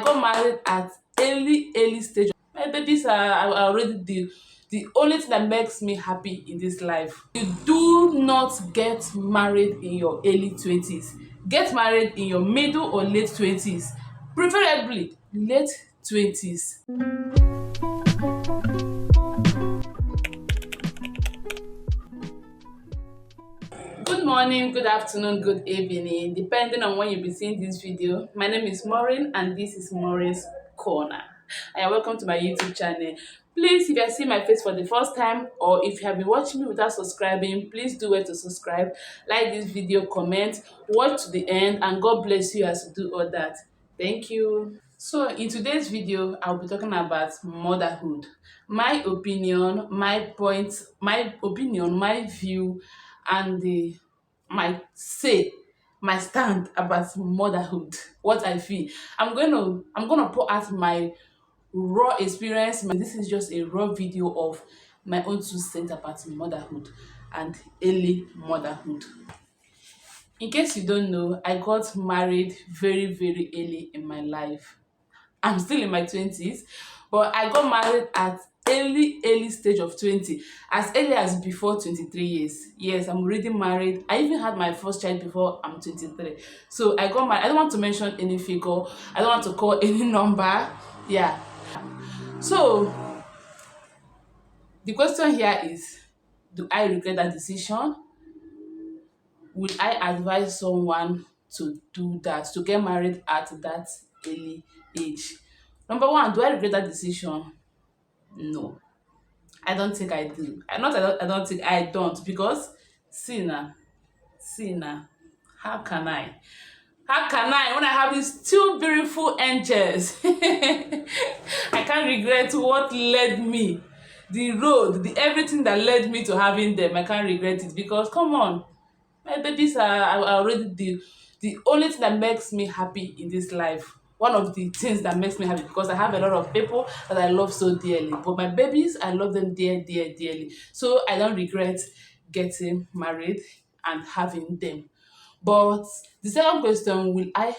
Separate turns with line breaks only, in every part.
I got married at early stage. My babies are already the only thing that makes me happy in this life. You do not get married in your early 20s. Get married in your middle or late 20s, preferably late 20s. Good morning, good afternoon, good evening, depending on when you'll be seeing this video. My name is Maureen and this is Maureen's Corner. And welcome to my YouTube channel. Please, if you are seeing my face for the first time or if you have been watching me without subscribing, please do well to subscribe, like this video, comment, watch to the end, and God bless you as you do all that. Thank you. So in today's video, I'll be talking about motherhood. My opinion, my view, and my stand about motherhood. What I feel. I'm gonna put out my raw experience. This is just a raw video of my own 2 cents about motherhood and early motherhood. In case you don't know, I got married very, very early in my life. I'm still in my 20s, but I got married at early stage of 20, as early as before 23 years. Yes, I'm already married. I even had my first child before I'm 23. So I got married. I don't want to mention any figure. I don't want to call any number. Yeah. So the question here is, do I regret that decision? Would I advise someone to do that, to get married at that early age? Number one, do I regret that decision? No, I don't think I do. I don't think I don't, because see now, how can I? How can I when I have these two beautiful angels? I can't regret what led me, the road, the everything that led me to having them. I can't regret it because come on, my babies are already the only thing that makes me happy in this life. One of the things that makes me happy, because I have a lot of people that I love so dearly. But my babies, I love them dearly. So I don't regret getting married and having them. But the second question, will I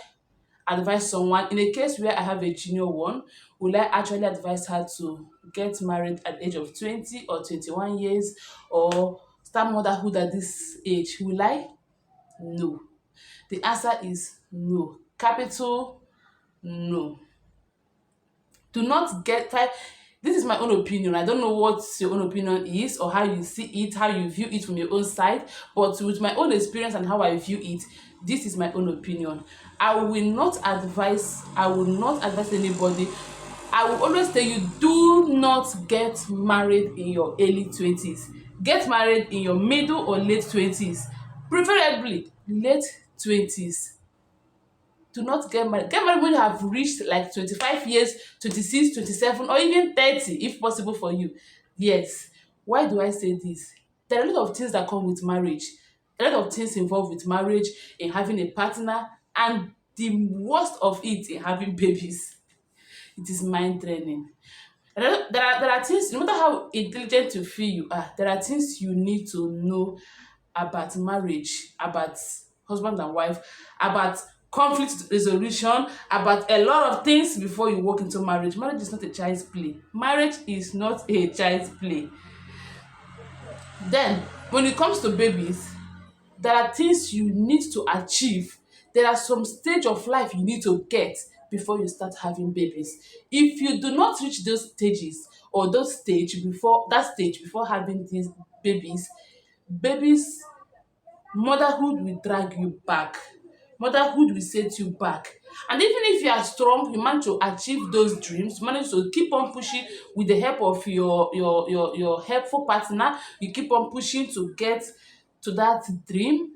advise someone in a case where I have a junior one, will I actually advise her to get married at the age of 20 or 21 years or start motherhood at this age? Will I? No. The answer is no. Capital no. Do not get try. This is my own opinion. I don't know what your own opinion is or how you see it, how you view it from your own side. But with my own experience and how I view it, this is my own opinion. I will not advise anybody. I will always tell you, do not get married in your early 20s. Get married in your middle or late 20s. Preferably late 20s. Do not get married. Get married when you have reached like 25 years, 26, 27, or even 30, if possible for you. Yes. Why do I say this? There are a lot of things that come with marriage. A lot of things involved with marriage, in having a partner, and the worst of it, in having babies. It is mind draining. There are things, no matter how intelligent you feel you are, there are things you need to know about marriage, about husband and wife, about conflict resolution, about a lot of things before you walk into marriage. Marriage is not a child's play. Marriage is not a child's play. Then, when it comes to babies, there are things you need to achieve. There are some stage of life you need to get before you start having babies. If you do not reach those stages or that stage before having these babies, motherhood will drag you back. Motherhood will set you back. And even if you are strong, you manage to achieve those dreams, you manage to keep on pushing with the help of your helpful partner, you keep on pushing to get to that dream,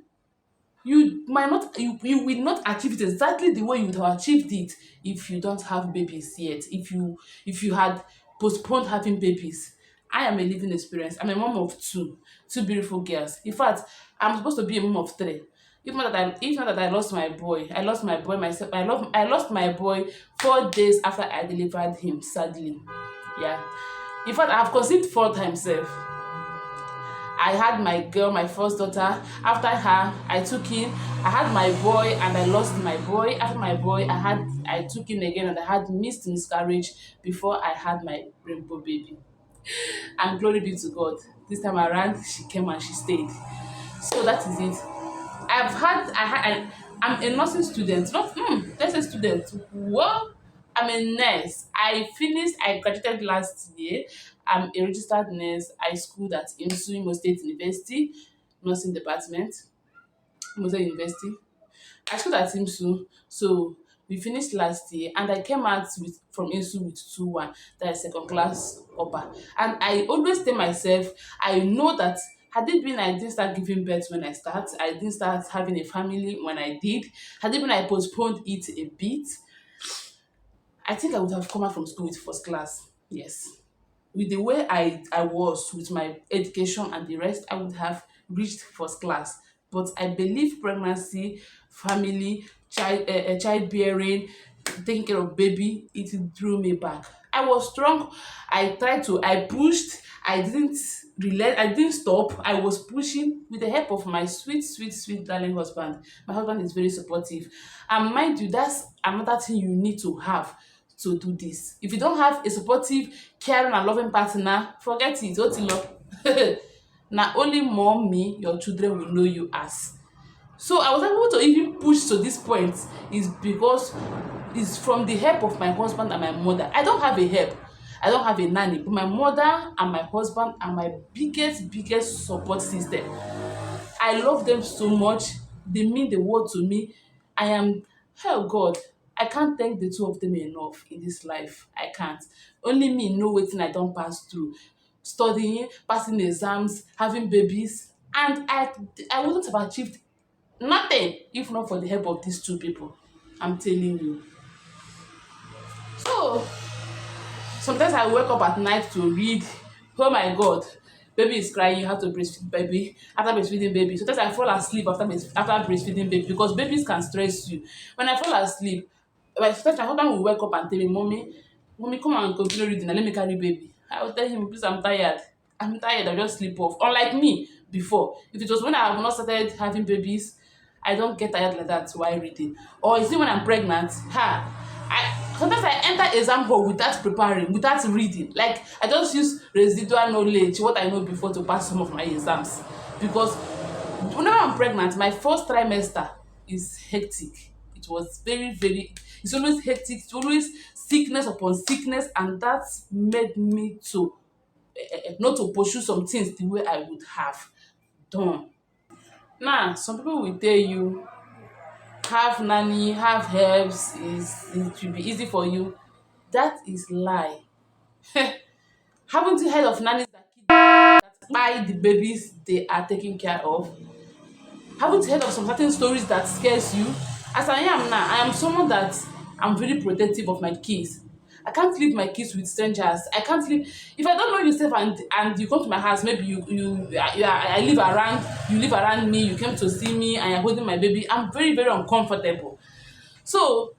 you will not achieve it exactly the way you would have achieved it if you don't have babies yet, if you had postponed having babies. I am a living experience. I'm a mom of two beautiful girls. In fact, I'm supposed to be a mom of three. If not that I lost my boy. I lost my boy myself. I lost my boy 4 days after I delivered him, sadly. Yeah. In fact, I've conceived 4 times self. I had my girl, my first daughter. After her, I took in. I had my boy and I lost my boy. After my boy, I took in again and I had missed miscarriage before I had my rainbow baby. And glory be to God. This time around, she came and she stayed. So that is it. I'm a nursing student. Not let's say student. Well, I'm a nurse. I graduated last year. I'm a registered nurse. I schooled at Imo State University, nursing department, Imo State University. I schooled at IMSU, so we finished last year, and I came out with from IMSU with 2-1, that is second class upper. And I always tell myself, I know that had it been I didn't start giving birth when I didn't start having a family when I did, had it been I postponed it a bit, I think I would have come out from school with first class. Yes. With the way I was with my education and the rest, I would have reached first class. But I believe pregnancy, family, childbearing, taking care of baby, it drew me back. I was strong. I pushed. I didn't stop. I was pushing with the help of my sweet, sweet, sweet darling husband. My husband is very supportive. And mind you, that's another thing you need to have to do this. If you don't have a supportive, caring, and loving partner, forget it. Otilo. Na only mommy your children will know you as. So I was able to even push to this point is because it's from the help of my husband and my mother. I don't have a help. I don't have a nanny, but my mother and my husband are my biggest support system. I love them so much. They mean the world to me. I am, oh God, I can't thank the two of them enough in this life. I can't. Only me know wetin I don pass through. Studying, passing exams, having babies, and I wouldn't have achieved nothing if not for the help of these two people. I'm telling you. So sometimes I wake up at night to read. Oh my God, baby is crying, you have to breastfeed baby. After breastfeeding baby, sometimes I fall asleep after breastfeeding baby because babies can stress you. When I fall asleep, sometimes my husband will wake up and tell me, mommy, come and continue reading and let me carry baby. I will tell him, please, I'm tired. I'm tired, I'll just sleep off. Unlike me before, if it was when I have not started having babies, I don't get tired like that while reading. Or is it when I'm pregnant? Sometimes I enter exam hall without preparing, without reading. Like I just use residual knowledge, what I know before to pass some of my exams. Because whenever I'm pregnant, my first trimester is hectic. It was it's always hectic, it's always sickness upon sickness, and that made me to not to pursue some things the way I would have done. Now, some people will tell you have nanny, have helps, it will be easy for you. That is lie. Haven't you heard of nannies that buy the babies they are taking care of? Haven't you heard of some certain stories that scares you? As I am now, I am someone that I'm very protective of my kids. I can't leave my kids with strangers. I can't leave if I don't know yourself and you come to my house. Maybe I live around, you live around me. You came to see me and you're holding my baby. I'm very uncomfortable. So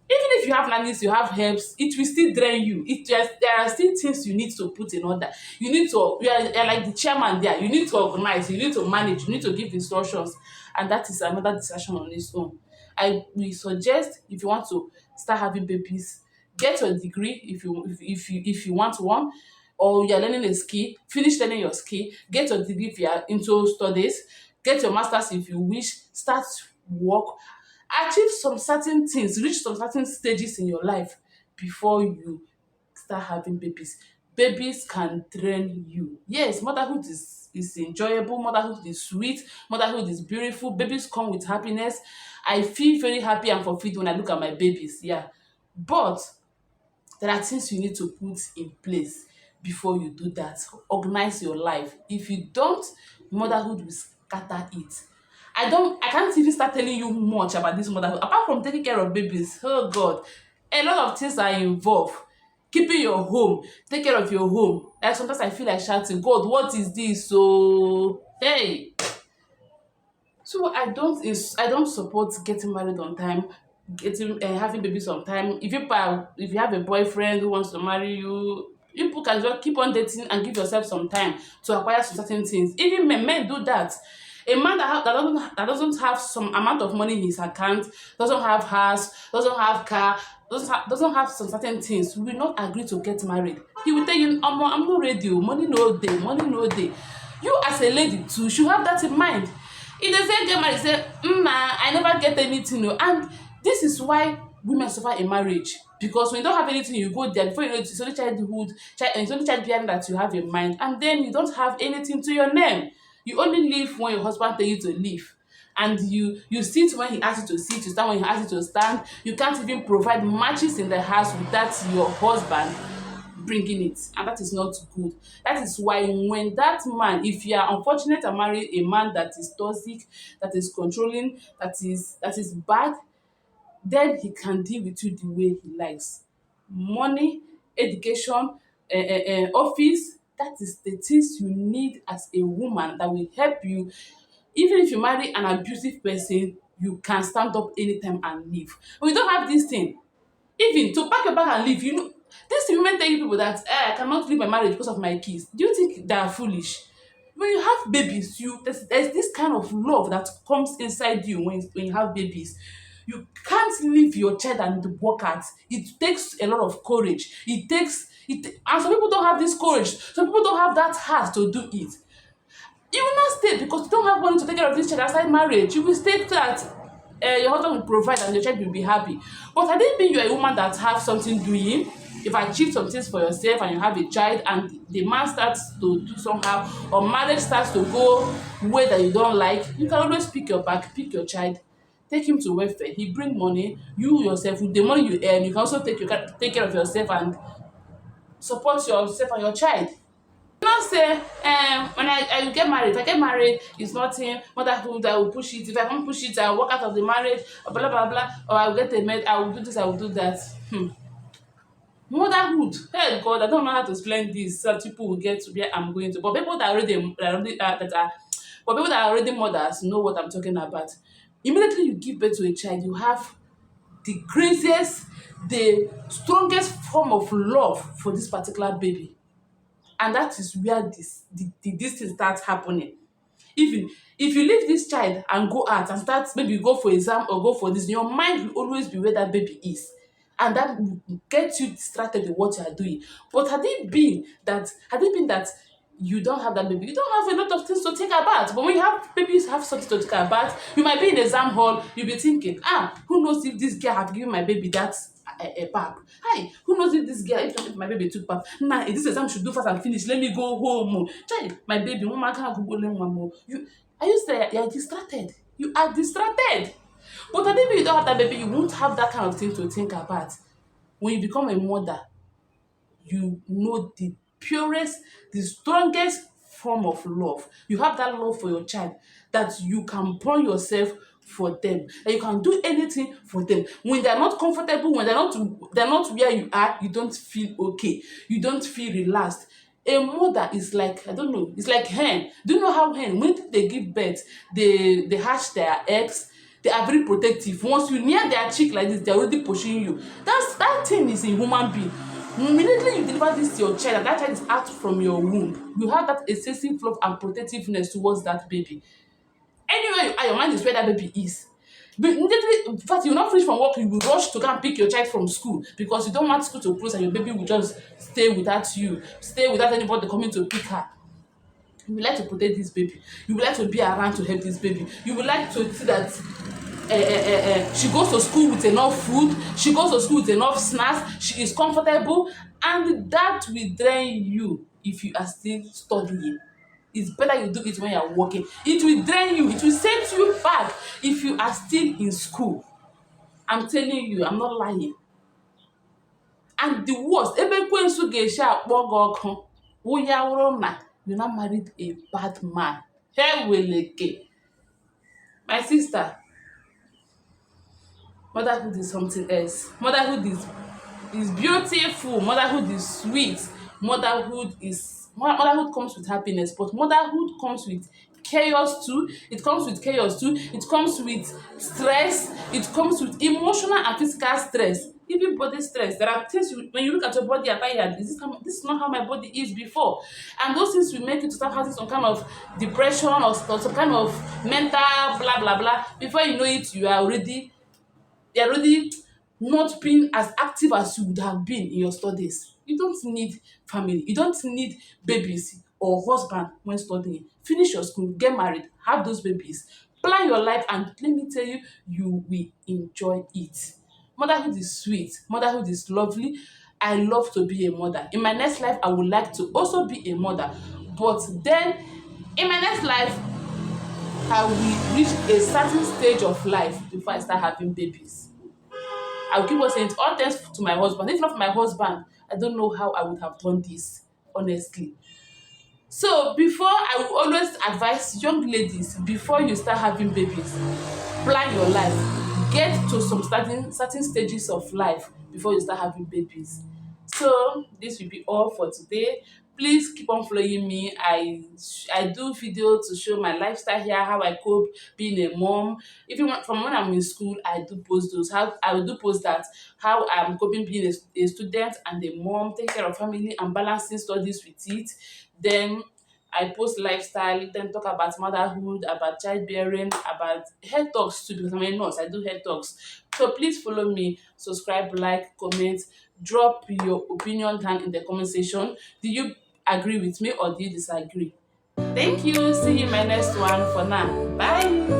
even if you have nannies, you have helps, it will still drain you. There are still things you need to put in order. You're like the chairman there. You need to organize, you need to manage, you need to give instructions, and that is another discussion on its own. I we suggest if you want to start having babies, get your degree if you want one, or you're learning a skill, finish learning your skill, get your degree if you are into studies, get your masters if you wish, start work, achieve some certain things, reach some certain stages in your life before you start having babies. Babies can drain you. Yes, motherhood is enjoyable, motherhood is sweet, motherhood is beautiful, babies come with happiness. I feel very happy and fulfilled when I look at my babies, yeah. But there are things you need to put in place before you do that. Organize your life. If you don't, motherhood will scatter it. I can't even start telling you much about this motherhood. Apart from taking care of babies, oh God, a lot of things are involved. Keeping your home, take care of your home. Like sometimes I feel like shouting, God, what is this? So hey, so I don't support getting married on time, getting having babies on time. If you have a boyfriend who wants to marry you, People can just keep on dating and give yourself some time to acquire some certain things. Even men do that. A man that doesn't have some amount of money in his account, doesn't have house, doesn't have car, doesn't have some certain things, will not agree to get married. He will tell you, I'm not ready, money no dey, money no dey. You as a lady too should have that in mind. If they say get married, say nah, I never get anything o. And this is why women suffer in marriage, because when you don't have anything, you go there, before you know it, it's only childhood, it's only childbearing that you have in mind, and then you don't have anything to your name. You only leave when your husband tell you to leave, and you sit when he asks you to sit, you stand when he asks you to stand. You can't even provide matches in the house without your husband bringing it, and that is not good. That is why when that man, if you are unfortunate and marry a man that is toxic, that is controlling, that is bad, then he can deal with you the way he likes. Money, education, office, that is the things you need as a woman that will help you. Even if you marry an abusive person, you can stand up anytime and leave. When you don't have this thing, even to pack your bag and leave, these women tell you people that I cannot leave my marriage because of my kids. Do you think they are foolish? When you have babies, there's this kind of love that comes inside you when you have babies. You can't leave your child and work out. It takes a lot of courage. And some people don't have this courage. Some people don't have that heart to do it. You will not stay because you don't have money to take care of this child outside marriage. You will stay so that your husband will provide and your child will be happy. But had it been you're a woman that have something doing, you've achieved some things for yourself and you have a child, and the man starts to do somehow, or marriage starts to go way that you don't like, you can always pick your bag, pick your child, take him to welfare. He bring money. You yourself, with the money you earn, you can also take care of yourself and support yourself and your child. Not say when I get married, if I get married, it's nothing. Motherhood, I will push it. If I can't push it, I will walk out of the marriage, blah blah blah, or I will get a maid, I will do this, I will do that. Motherhood, hey God, I don't know how to explain this so that people will get to where I'm going to. But people that are already mothers know what I'm talking about. Immediately you give birth to a child, you have the craziest, the strongest form of love for this particular baby. And that is where this thing starts happening. Even if you leave this child and go out and start, maybe go for exam or go for this, your mind will always be where that baby is, and that will get you distracted with what you are doing. But had it been that you don't have that baby, you don't have a lot of things to think about. But when you have babies, have something to think about. You might be in the exam hall, you'll be thinking, who knows if this girl have given my baby that a pap. Hi, who knows if this girl, if my baby took pap. Nah, this exam should do fast and finish. Let me go home. Child, my baby, woman can't go one more. Are you there? You are distracted. You are distracted. But I think if you don't have that baby, you won't have that kind of thing to think about. When you become a mother, you know the purest, the strongest form of love. You have that love for your child, that you can burn yourself for them, that you can do anything for them. When they're not comfortable, when they're not where you are, you don't feel okay. You don't feel relaxed. A mother is like, I don't know, it's like hen. Do you know how hen, when they give birth, they hatch their eggs, they are very protective. Once you near their cheek like this, they're already pushing you. That thing is a human being. Immediately you deliver this to your child and that child is out from your womb, you have that excessive love and protectiveness towards that baby. Anywhere you are, your mind is where that baby is. But immediately, in fact, you will not finish from work, you will rush to go and pick your child from school, because you don't want school to close and your baby will just stay without you, stay without anybody coming to pick her. You would like to protect this baby. You would like to be around to help this baby. You would like to see that she goes to school with enough food, she goes to school with enough snacks, she is comfortable, and that will drain you if you are still studying. It's better you do it when you are working. It will drain you, it will set you back if you are still in school. I'm telling you, I'm not lying. And the worst, ebe ekwensu ga-esi akpọ gị ọkụ wụ ya wụrụ na you now married a bad man. Heweleke. My sister, motherhood is something else. Motherhood is beautiful. Motherhood is sweet. Motherhood comes with happiness, but motherhood comes with chaos too. It comes with chaos too. It comes with stress. It comes with emotional and physical stress. Even body stress. There are things when you look at your body and tired, this is not how my body is before. And those things will make you to start having some kind of depression or some kind of mental blah blah blah. Before you know it, you're already not being as active as you would have been in your studies. You don't need family, you don't need babies or husband when studying. Finish your school, get married, have those babies, plan your life, and let me tell you, you will enjoy it. Motherhood is sweet, motherhood is lovely. I love to be a mother. In my next life, I would like to also be a mother. But then, in my next life, I will reach a certain stage of life before I start having babies. I will keep on saying it, all thanks to my husband. If not for my husband, I don't know how I would have done this, honestly. So before, I will always advise young ladies, before you start having babies, plan your life. Get to some certain stages of life before you start having babies. So this will be all for today. Please keep on following me. I do video to show my lifestyle here, how I cope being a mom. Even from when I'm in school, I do post those. How I will do post that, how I'm coping being a student and a mom, taking care of family and balancing studies with it. Then I post lifestyle, then talk about motherhood, about childbearing, about health talks too, because I'm a nurse. I do health talks. So please follow me, subscribe, like, comment, drop your opinion down in the comment section. Do you agree with me or do you disagree? Thank you. See you in my next one. For now, bye.